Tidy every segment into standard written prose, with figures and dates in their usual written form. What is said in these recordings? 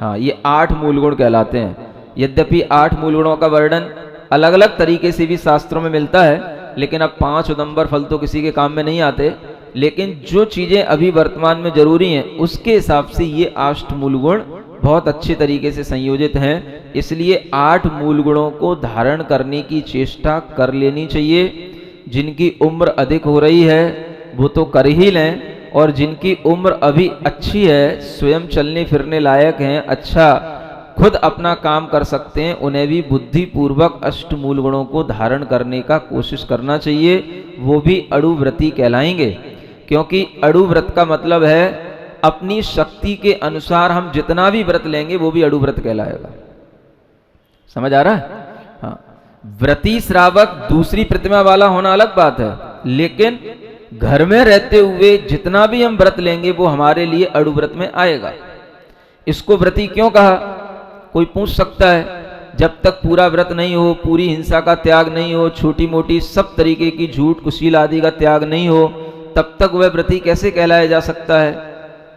हाँ, ये 8 मूल गुण कहलाते हैं। यद्यपि 8 मूल गुणों का वर्णन अलग अलग तरीके से भी शास्त्रों में मिलता है, लेकिन अब 5 उदंबर फल तो किसी के काम में नहीं आते। लेकिन जो चीज़ें अभी वर्तमान में जरूरी हैं उसके हिसाब से ये 8 मूल गुण बहुत अच्छे तरीके से संयोजित हैं। इसलिए 8 मूल गुणों को धारण करने की चेष्टा कर लेनी चाहिए। जिनकी उम्र अधिक हो रही है वो तो कर ही लें, और जिनकी उम्र अभी अच्छी है, स्वयं चलने फिरने लायक हैं, अच्छा खुद अपना काम कर सकते हैं, उन्हें भी बुद्धिपूर्वक अष्टमूल गुणों को धारण करने का कोशिश करना चाहिए। वो भी अड़ुव्रती कहलाएंगे, क्योंकि अड़ुव्रत का मतलब है अपनी शक्ति के अनुसार हम जितना भी व्रत लेंगे वो भी अड़ुव्रत कहलाएगा। समझ आ रहा है? हाँ, व्रती श्रावक दूसरी प्रतिमा वाला होना अलग बात है, लेकिन घर में रहते हुए जितना भी हम व्रत लेंगे वो हमारे लिए अड़ुव्रत में आएगा। इसको व्रती क्यों कहा? कोई पूछ सकता है। जब तक पूरा व्रत नहीं हो, पूरी हिंसा का त्याग नहीं हो, छोटी मोटी सब तरीके की झूठ कुशील आदि का त्याग नहीं हो, तब तक वह व्रती कैसे कहलाया जा सकता है?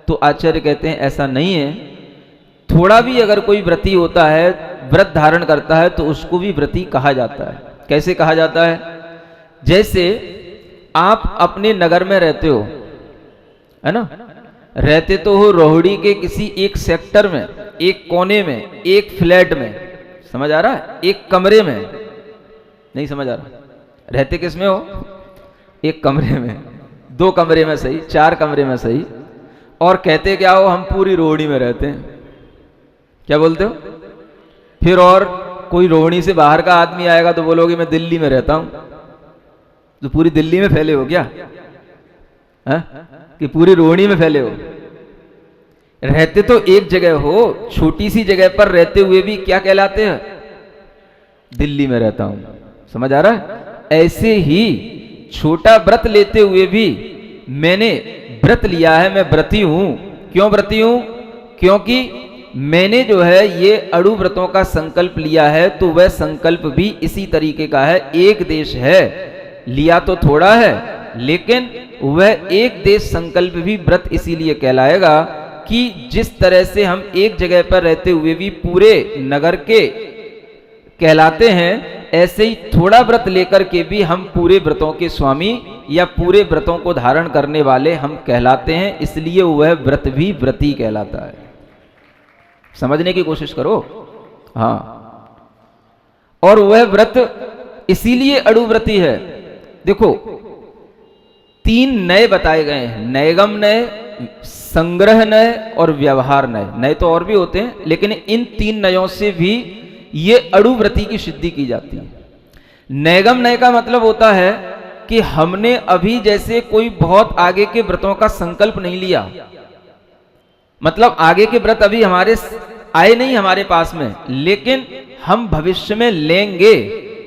तो आचार्य कहते हैं ऐसा नहीं है। थोड़ा भी अगर कोई व्रती होता है, व्रत धारण करता है, तो उसको भी व्रती कहा जाता है। कैसे कहा जाता है? जैसे आप अपने नगर में रहते हो, है ना, रहते तो हो रोहिणी के किसी एक सेक्टर में, एक कोने में, एक फ्लैट में, समझ आ रहा है, एक कमरे में, नहीं समझ आ रहा, रहते किस में हो? एक कमरे में, 2 कमरे में सही, 4 कमरे में सही, और कहते क्या हो? हम पूरी रोहिणी में रहते हैं। क्या बोलते हो? फिर और कोई रोहिणी से बाहर का आदमी आएगा तो बोलोगे मैं दिल्ली में रहता हूं। तो पूरी दिल्ली में फैले हो क्या? है कि पूरी रोहिणी में फैले हो? रहते तो एक जगह हो, छोटी सी जगह पर रहते हुए भी क्या कहलाते हैं? दिल्ली में रहता हूं। समझ आ रहा है? ऐसे ही छोटा व्रत लेते हुए भी मैंने व्रत लिया है, मैं व्रती हूं। क्यों व्रती हूं? क्योंकि मैंने जो है ये अड़ुव्रतों का संकल्प लिया है, तो वह संकल्प भी इसी तरीके का है। एक देश है, लिया तो थोड़ा है, लेकिन वह एक देश संकल्प भी व्रत इसीलिए कहलाएगा कि जिस तरह से हम एक जगह पर रहते हुए भी पूरे नगर के कहलाते हैं, ऐसे ही थोड़ा व्रत लेकर के भी हम पूरे व्रतों के स्वामी या पूरे व्रतों को धारण करने वाले हम कहलाते हैं। इसलिए वह व्रत भी व्रती कहलाता है। समझने की कोशिश करो। हाँ, और वह व्रत इसीलिए अड़ुव्रती है। देखो, 3 नए बताए गए हैं, नयगम नय, संग्रह नय और व्यवहार नय। नए तो और भी होते हैं, लेकिन इन 3 नयों से भी ये अड़ुव्रती की सिद्धि की जाती है। नयगम नय का मतलब होता है कि हमने अभी जैसे कोई बहुत आगे के व्रतों का संकल्प नहीं लिया, मतलब आगे के व्रत अभी हमारे आए नहीं हमारे पास में, लेकिन हम भविष्य में लेंगे,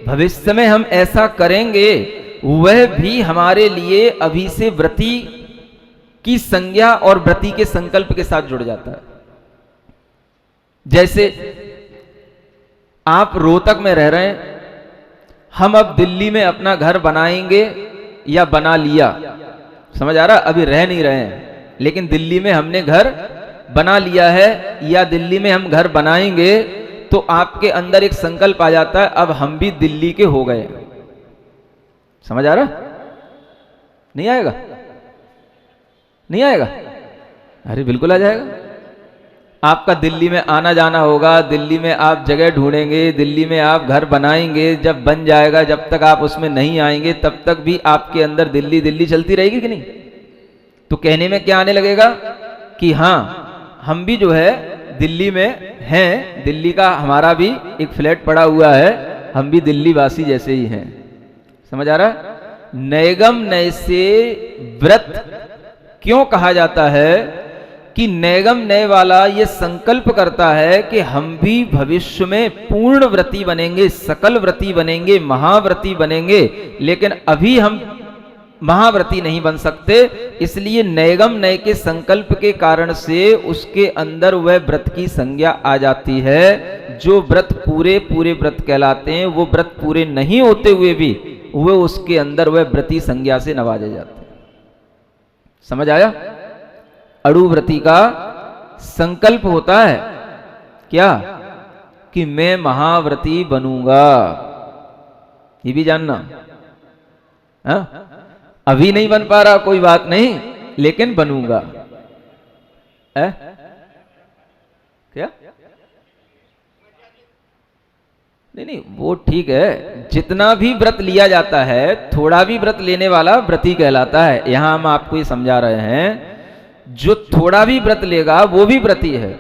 भविष्य में हम ऐसा करेंगे, वह भी हमारे लिए अभी से व्रती की संज्ञा और व्रती के संकल्प के साथ जुड़ जाता है। जैसे आप रोहतक में रह रहे हैं, हम अब दिल्ली में अपना घर बनाएंगे या बना लिया, समझ आ रहा? अभी रह नहीं रहे हैं, लेकिन दिल्ली में हमने घर बना लिया है या दिल्ली में हम घर बनाएंगे, तो आपके अंदर एक संकल्प आ जाता है, अब हम भी दिल्ली के हो गए। समझ आ रहा? नहीं आएगा? नहीं आएगा? अरे बिल्कुल आ जाएगा। आपका दिल्ली में आना जाना होगा, दिल्ली में आप जगह ढूंढेंगे, दिल्ली में आप घर बनाएंगे, जब बन जाएगा, जब तक आप उसमें नहीं आएंगे तब तक भी आपके अंदर दिल्ली दिल्ली चलती रहेगी कि नहीं? तो कहने में क्या आने लगेगा कि हाँ, हम भी जो है दिल्ली में हैं, दिल्ली का हमारा भी एक फ्लैट पड़ा हुआ है, हम भी दिल्ली वासी जैसे ही हैं। समझ आ रहा है? नयगम नय से व्रत क्यों कहा जाता है कि नयगम नय वाला ये संकल्प करता है कि हम भी भविष्य में पूर्ण व्रती बनेंगे, सकल व्रती बनेंगे, महाव्रती बनेंगे, लेकिन अभी हम महाव्रती नहीं बन सकते। इसलिए नयगम नय के संकल्प के कारण से उसके अंदर वह व्रत की संज्ञा आ जाती है। जो व्रत पूरे पूरे व्रत कहलाते हैं, वो व्रत पूरे नहीं होते हुए भी वो उसके अंदर वह व्रती संज्ञा से नवाजे जाते हैं। समझ आया? अड़ुव्रती का संकल्प होता है क्या? कि मैं महाव्रती बनूंगा। ये भी जानना। हा? अभी नहीं बन पा रहा, कोई बात नहीं, लेकिन बनूंगा। क्या? नहीं, वो ठीक है। जितना भी व्रत लिया जाता है, थोड़ा भी व्रत लेने वाला व्रती कहलाता है। यहां हम आपको ये समझा रहे हैं, जो थोड़ा भी व्रत लेगा वो भी व्रती है।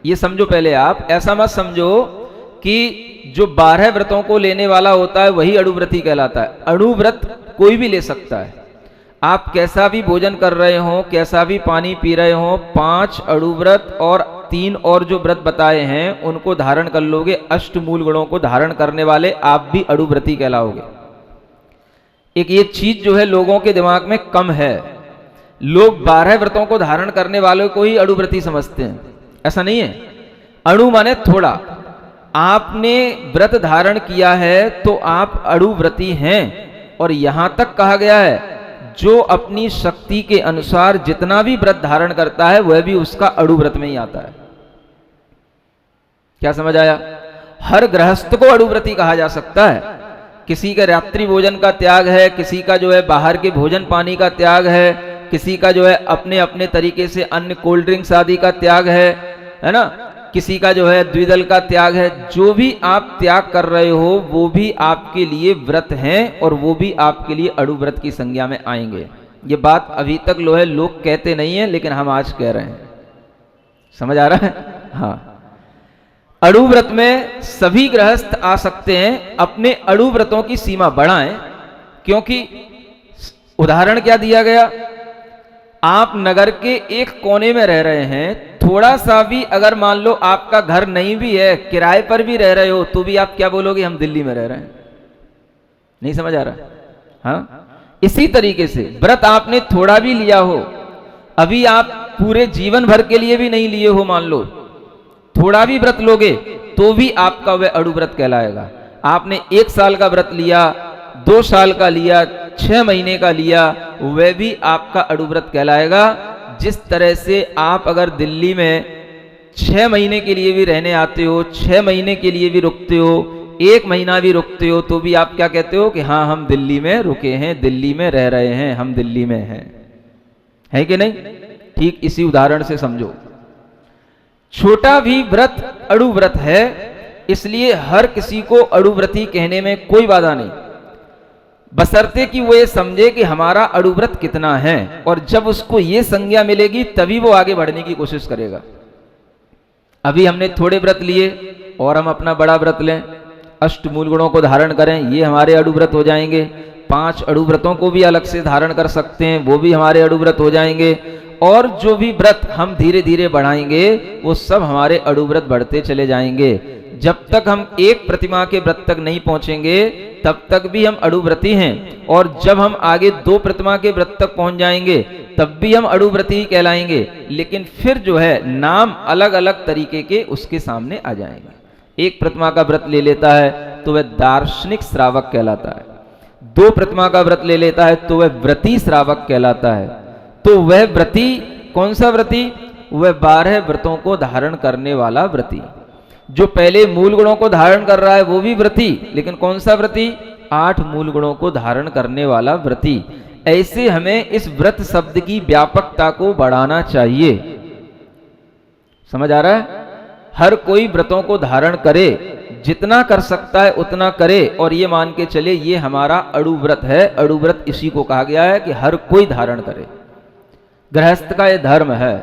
ये समझो पहले आप, ऐसा मत समझो कि जो 12 व्रतों को लेने वाला होता है वही अणुव्रती कहलाता है। अणुव्रत कोई भी ले सकता है। आप कैसा भी भोजन कर रहे हो, कैसा भी पानी पी रहे हो, 5 अणुव्रत और 3 और जो व्रत बताए हैं उनको धारण कर लोगे, अष्टमूल गुणों को धारण करने वाले, आप भी अणुव्रती कहलाओगे। एक ये चीज जो है लोगों के दिमाग में कम है। लोग 12 व्रतों को धारण करने वालों को ही अणुव्रती समझते हैं। ऐसा नहीं है। अणु माने थोड़ा। आपने व्रत धारण किया है तो आप अणुव्रती हैं। और यहां तक कहा गया है, जो अपनी शक्ति के अनुसार जितना भी व्रत धारण करता है वह भी उसका अणुव्रत में ही आता है। क्या समझ आया? हर गृहस्थ को अणुव्रती कहा जा सकता है। किसी का रात्रि भोजन का त्याग है, किसी का जो है बाहर के भोजन पानी का त्याग है, किसी का जो है अपने अपने तरीके से अन्य कोल्ड ड्रिंक्स आदि का त्याग है ना, किसी का जो है द्विदल का त्याग है। जो भी आप त्याग कर रहे हो वो भी आपके लिए व्रत हैं और वो भी आपके लिए अणुव्रत की संज्ञा में आएंगे। ये बात अभी तक लोग कहते नहीं है, लेकिन हम आज कह रहे हैं। समझ आ रहा है? हाँ, अणुव्रत में सभी गृहस्थ आ सकते हैं। अपने अणुव्रतों की सीमा बढ़ाएं, क्योंकि उदाहरण क्या दिया गया, आप नगर के एक कोने में रह रहे हैं, थोड़ा सा भी अगर मान लो आपका घर नहीं भी है, किराए पर भी रह रहे हो, तो भी आप क्या बोलोगे? हम दिल्ली में रह रहे हैं। नहीं समझ आ रहा? हाँ, इसी तरीके से व्रत आपने थोड़ा भी लिया हो, अभी आप पूरे जीवन भर के लिए भी नहीं लिए हो, मान लो थोड़ा भी व्रत लोगे तो भी आपका वह अणुव्रत कहलाएगा। आपने 1 साल का व्रत लिया, 2 साल का लिया, 6 महीने का लिया, वह भी आपका अणुव्रत कहलाएगा। जिस तरह से आप अगर दिल्ली में 6 महीने के लिए भी रहने आते हो, 6 महीने के लिए भी रुकते हो, 1 महीना भी रुकते हो, तो भी आप क्या कहते हो कि हाँ हम दिल्ली में रुके हैं, दिल्ली में रह रहे हैं, हम दिल्ली में हैं। है कि नहीं? ठीक इसी उदाहरण से समझो, छोटा भी व्रत अणुव्रत है, इसलिए हर किसी को अणुव्रती कहने में कोई बाधा नहीं, बशर्ते कि वो ये समझे कि हमारा अणुव्रत कितना है। और जब उसको ये संज्ञा मिलेगी तभी वो आगे बढ़ने की कोशिश करेगा। अभी हमने थोड़े व्रत लिए और हम अपना बड़ा व्रत लें, अष्टमूल गुणों को धारण करें, ये हमारे अणुव्रत हो जाएंगे। 5 अणुव्रतों को भी अलग से धारण कर सकते हैं, वो भी हमारे अणुव्रत हो जाएंगे। और जो भी व्रत हम धीरे धीरे बढ़ाएंगे वो सब हमारे अणुव्रत बढ़ते चले जाएंगे। जब तक हम एक प्रतिमा के व्रत तक नहीं पहुंचेंगे तब तक भी हम अणुव्रती हैं। और जब हम आगे 2 प्रतिमा के व्रत तक पहुंच जाएंगे तब भी हम अणुव्रती ही कहलाएंगे, लेकिन फिर जो है नाम अलग अलग तरीके के उसके सामने आ जाएंगे। 1 प्रतिमा का व्रत ले लेता है तो वह दार्शनिक श्रावक कहलाता है, 2 प्रतिमा का व्रत ले लेता है तो वह व्रती श्रावक कहलाता है। तो वह व्रती कौन सा व्रती? वह 12 व्रतों को धारण करने वाला व्रती। जो पहले मूल गुणों को धारण कर रहा है वो भी व्रती, लेकिन कौन सा व्रती? 8 मूल गुणों को धारण करने वाला व्रती। ऐसे हमें इस व्रत शब्द की व्यापकता को बढ़ाना चाहिए। समझ आ रहा है? हर कोई व्रतों को धारण करे, जितना कर सकता है उतना करे, और ये मान के चले ये हमारा अणुव्रत है। अणुव्रत इसी को कहा गया है कि हर कोई धारण करे। गृहस्थ का ये धर्म है,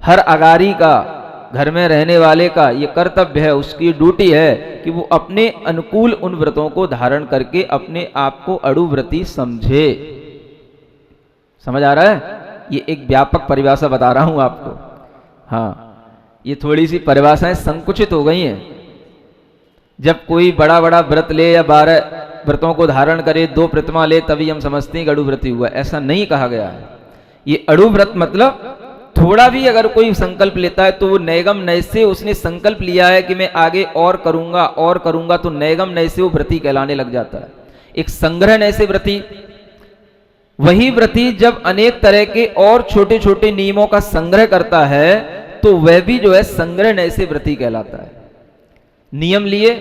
हर अगारी का, घर में रहने वाले का ये कर्तव्य है, उसकी ड्यूटी है कि वो अपने अनुकूल उन व्रतों को धारण करके अपने आप को अणुव्रती समझे। समझ आ रहा है? ये एक व्यापक परिभाषा बता रहा हूं आपको। हाँ, ये थोड़ी सी परिभाषाएं संकुचित हो गई हैं। जब कोई बड़ा बड़ा व्रत ले या 12 व्रतों को धारण करे, 2 प्रतिमा ले, तभी हम समझते हैं कि अणुव्रती हुआ। ऐसा नहीं कहा गया है। ये अणुव्रत मतलब थोड़ा भी अगर कोई संकल्प लेता है तो वो नैगम नय से उसने संकल्प लिया है कि मैं आगे और करूंगा, तो नैगम नय से वो व्रती कहलाने लग जाता है। एक संग्रह नय से व्रती, वही व्रती जब अनेक तरह के और छोटे छोटे नियमों का संग्रह करता है तो वह भी जो है संग्रह नय से व्रती कहलाता है। नियम लिए,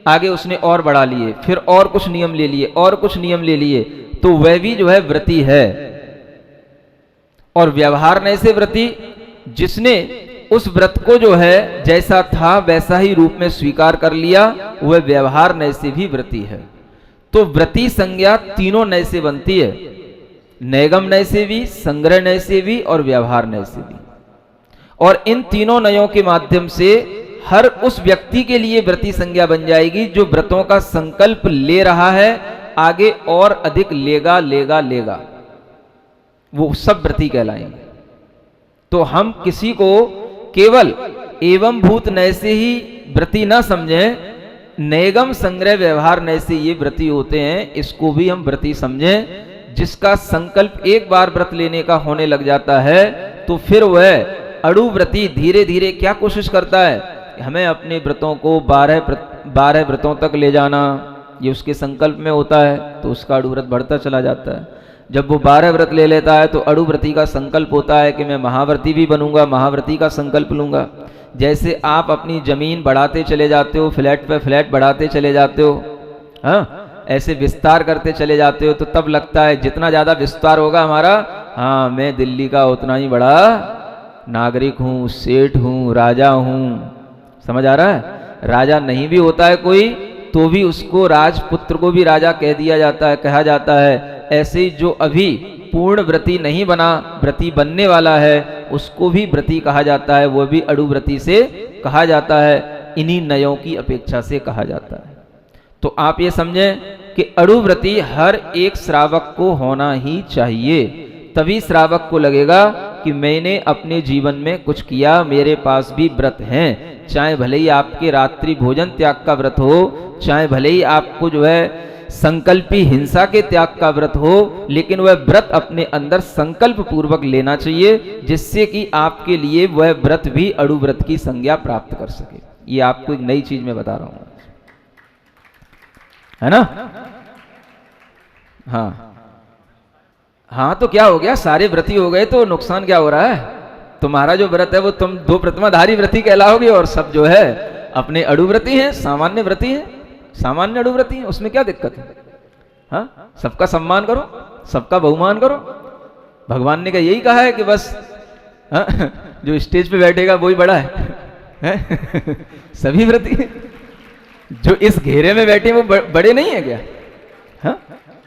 आगे उसने और बढ़ा लिए, फिर और कुछ नियम ले लिए, और कुछ नियम ले लिए, तो वह भी जो है व्रती है। और व्यवहार नय से व्रती, जिसने उस व्रत को जो है जैसा था वैसा ही रूप में स्वीकार कर लिया, वह व्यवहार नय से भी व्रती है। तो व्रती संज्ञा तीनों नय से बनती है, नैगम नय से भी, संग्रह नय से भी और व्यवहार नय से भी। और इन तीनों नयों के माध्यम से हर उस व्यक्ति के लिए व्रती संज्ञा बन जाएगी जो व्रतों का संकल्प ले रहा है, आगे और अधिक लेगा लेगा लेगा, वो सब व्रती कहलाएंगे। तो हम किसी को केवल एवं भूत नय से ही व्रती ना समझें, नैगम संग्रह व्यवहार नय से ये व्रती होते हैं, इसको भी हम व्रती समझें। जिसका संकल्प एक बार व्रत लेने का होने लग जाता है तो फिर वह अड़ु व्रती धीरे धीरे क्या कोशिश करता है, हमें अपने व्रतों को 12 व्रतों तक ले जाना, ये उसके संकल्प में होता है, तो उसका अड़ु व्रत बढ़ता चला जाता है। जब वो 12 व्रत ले लेता है तो अड़ु व्रती का संकल्प होता है कि मैं महाव्रती भी बनूंगा, महाव्रती का संकल्प लूंगा। जैसे आप अपनी जमीन बढ़ाते चले जाते हो, फ्लैट पे फ्लैट बढ़ाते चले जाते हो, हाँ, ऐसे विस्तार करते चले जाते हो, तो तब लगता है जितना ज्यादा विस्तार होगा हमारा, हाँ मैं दिल्ली का उतना ही बड़ा नागरिक हूं, सेठ हूं, राजा हूं। समझ आ रहा है? राजा नहीं भी होता है कोई तो भी उसको, राजपुत्र को भी राजा कह दिया जाता है, कहा जाता है। ऐसे ही जो अभी पूर्ण व्रती नहीं बना, व्रती बनने वाला है, उसको भी व्रती कहा जाता है, वो भी अड़ु व्रती से कहा जाता है, इन्हीं नयों की अपेक्षा से कहा जाता है। तो आप ये समझें कि अड़ु व्रती हर एक श्रावक को होना ही चाहिए, तभी श्रावक को लगेगा कि मैंने अपने जीवन में कुछ किया, मेरे पास भी व्रत हैं। चाहे भले ही आपके रात्रि भोजन त्याग का व्रत हो, चाहे भले ही आपको जो है संकल्पी हिंसा के त्याग का व्रत हो, लेकिन वह व्रत अपने अंदर संकल्प पूर्वक लेना चाहिए, जिससे कि आपके लिए वह व्रत भी अड़ु व्रत की संज्ञा प्राप्त कर सके। ये आपको एक नई चीज में बता रहा हूं, है ना? हाँ हाँ, तो क्या हो गया, सारे व्रती हो गए तो नुकसान क्या हो रहा है? तुम्हारा जो व्रत है वो तुम 2 प्रतिमाधारी व्रती कहलाओगे, और सब जो है अपने अड़ु व्रती हैं, सामान्य व्रती हैं, सामान्य अड़ु व्रती हैं। उसमें क्या दिक्कत है? हाँ, सबका सम्मान करो, सबका बहुमान करो। भगवान ने क्या यही कहा है कि बस हाँ, जो स्टेज पे बैठेगा वही बड़ा है? सभी व्रती हैं। जो इस घेरे में बैठे वो बड़े नहीं है क्या? हाँ,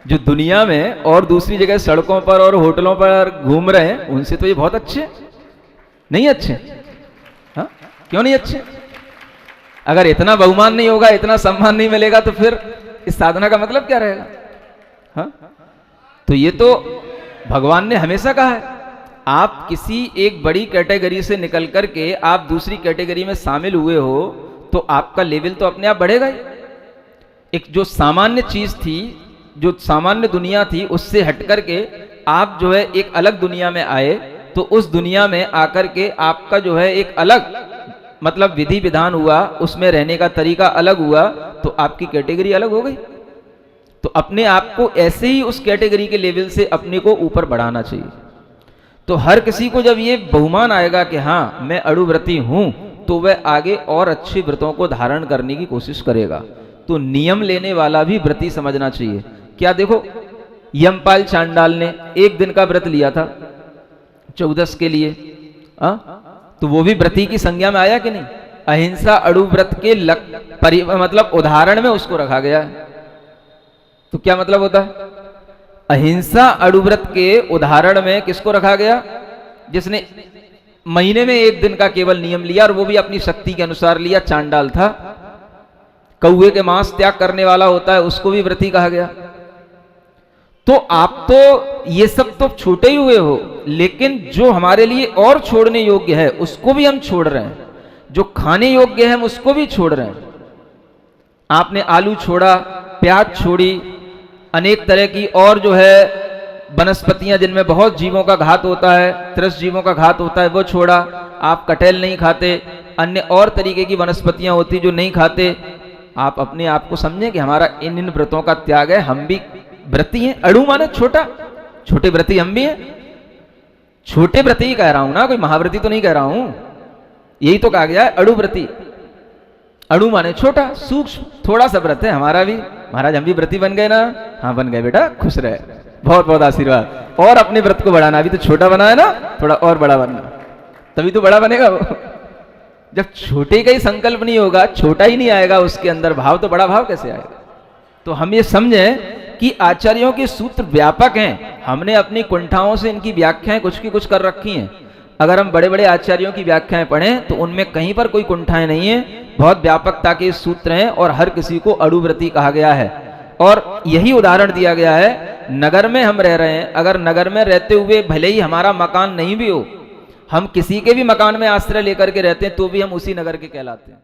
जो दुनिया में और दूसरी जगह सड़कों पर और होटलों पर घूम रहे हैं, उनसे तो ये बहुत अच्छे नहीं? अच्छे? हाँ, क्यों नहीं अच्छे? अगर इतना बहुमान नहीं होगा, इतना सम्मान नहीं मिलेगा, तो फिर इस साधना का मतलब क्या रहेगा? हाँ, तो ये तो भगवान ने हमेशा कहा है, आप किसी एक बड़ी कैटेगरी से निकल करके आप दूसरी कैटेगरी में शामिल हुए हो तो आपका लेवल तो अपने आप बढ़ेगा ही। एक जो सामान्य चीज थी, जो सामान्य दुनिया थी, उससे हट करके आप जो है एक अलग दुनिया में आए, तो उस दुनिया में आकर के आपका जो है एक अलग मतलब विधि विधान हुआ, उसमें रहने का तरीका अलग हुआ, तो आपकी कैटेगरी अलग हो गई। तो अपने आप को ऐसे ही उस कैटेगरी के लेवल से अपने को ऊपर बढ़ाना चाहिए। तो हर किसी को जब ये बहुमान आएगा कि हाँ मैं अड़ु व्रती हूं, तो वह आगे और अच्छे व्रतों को धारण करने की कोशिश करेगा। तो नियम लेने वाला भी व्रती समझना चाहिए। क्या देखो, यमपाल चांडाल ने 1 दिन का व्रत लिया था 14 के लिए, तो वो भी व्रती की संज्ञा में आया कि नहीं? अहिंसा अड़ु व्रत के मतलब उदाहरण में उसको रखा गया है। तो क्या मतलब होता है? अहिंसा अड़ु व्रत के उदाहरण में किसको रखा गया? जिसने महीने में 1 दिन का केवल नियम लिया, और वो भी अपनी शक्ति के अनुसार लिया, चांडाल था। कौवे के मांस त्याग करने वाला होता है, उसको भी व्रती कहा गया। तो आप तो ये सब तो छूटे ही हुए हो, लेकिन जो हमारे लिए और छोड़ने योग्य है उसको भी हम छोड़ रहे हैं, जो खाने योग्य है हम उसको भी छोड़ रहे हैं। आपने आलू छोड़ा, प्याज छोड़ी, अनेक तरह की और जो है वनस्पतियां जिनमें बहुत जीवों का घात होता है, 30 जीवों का घात होता है, वो छोड़ा। आप कटहल नहीं खाते, अन्य और तरीके की वनस्पतियां होती जो नहीं खाते। आप अपने आप को समझें कि हमारा इन व्रतों का त्याग है, हम भी व्रती हैं। अड़ु माने छोटा, छोटे व्रती हम भी हैं। छोटे व्रती ही कह रहा हूं ना, कोई महाव्रती तो नहीं कह रहा हूं। यही तो कहा गया है अणुव्रती। अणु माने छोटा, सूक्ष्म, थोड़ा सा व्रत है हमारा भी। महाराज हम भी व्रती बन गए ना? हाँ बन गए बेटा, खुश रहे, बहुत बहुत आशीर्वाद। और अपने व्रत को बढ़ाना, अभी तो छोटा बना है ना, थोड़ा और बड़ा बनना, तभी तो बड़ा बनेगा वो। जब छोटे का ही संकल्प नहीं होगा, छोटा ही नहीं आएगा उसके अंदर भाव, तो बड़ा भाव कैसे आएगा? तो हम ये समझें कि आचार्यों के सूत्र व्यापक हैं, हमने अपनी कुंठाओं से इनकी व्याख्याएं कुछ की कुछ कर रखी हैं। अगर हम बड़े बड़े आचार्यों की व्याख्याएं पढ़ें तो उनमें कहीं पर कोई कुंठाएं नहीं है, बहुत व्यापकता के सूत्र हैं और हर किसी को अणुव्रती कहा गया है। और यही उदाहरण दिया गया है, नगर में हम रह रहे हैं, अगर नगर में रहते हुए भले ही हमारा मकान नहीं भी हो, हम किसी के भी मकान में आश्रय लेकर के रहते हैं तो भी हम उसी नगर के कहलाते हैं।